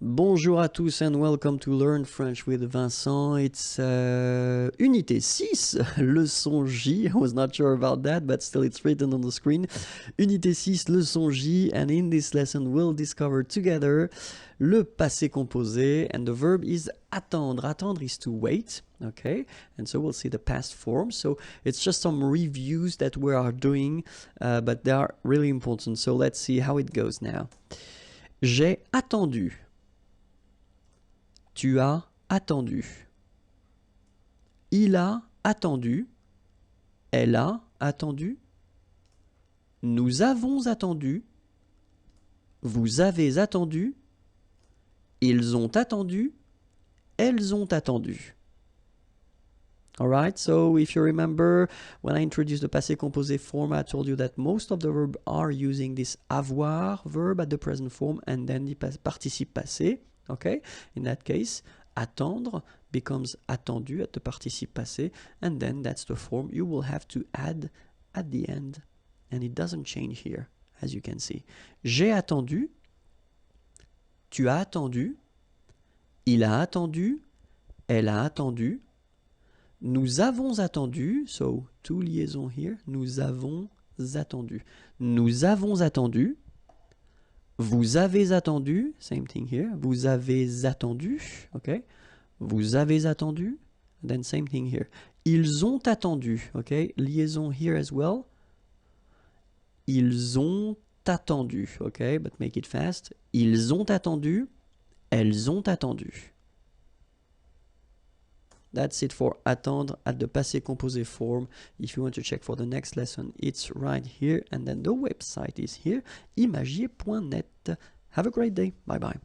Bonjour à tous and welcome to Learn French with Vincent. It's unité 6, leçon J. I was not sure about that, but still it's written on the screen. Unité 6, leçon J, and in this lesson we'll discover together le passé composé, and the verb is attendre. Attendre is to wait, okay? And so we'll see the past form. So it's just some reviews that we are doing, but they are really important. So let's see how it goes now. J'ai attendu. Tu as attendu. Il a attendu. Elle a attendu. Nous avons attendu. Vous avez attendu. Ils ont attendu. Elles ont attendu. Alright, so if you remember, when I introduced the passé composé form, I told you that most of the verbs are using this avoir verb at the present form and then the participe passé. Okay, in that case, attendre becomes attendu at the participe passé, and then that's the form you will have to add at the end, and it doesn't change here, as you can see. J'ai attendu, tu as attendu, il a attendu, elle a attendu, nous avons attendu, so two liaisons here, nous avons attendu. Nous avons attendu, vous avez attendu, same thing here, vous avez attendu, okay? Vous avez attendu, then same thing here. Ils ont attendu, okay? Liaison here as well. Ils ont attendu, okay? But make it fast. Ils ont attendu, elles ont attendu. That's it for attendre at the passé composé form. If you want to check for the next lesson, it's right here. And then the website is here, imagier.net. Have a great day. Bye-bye.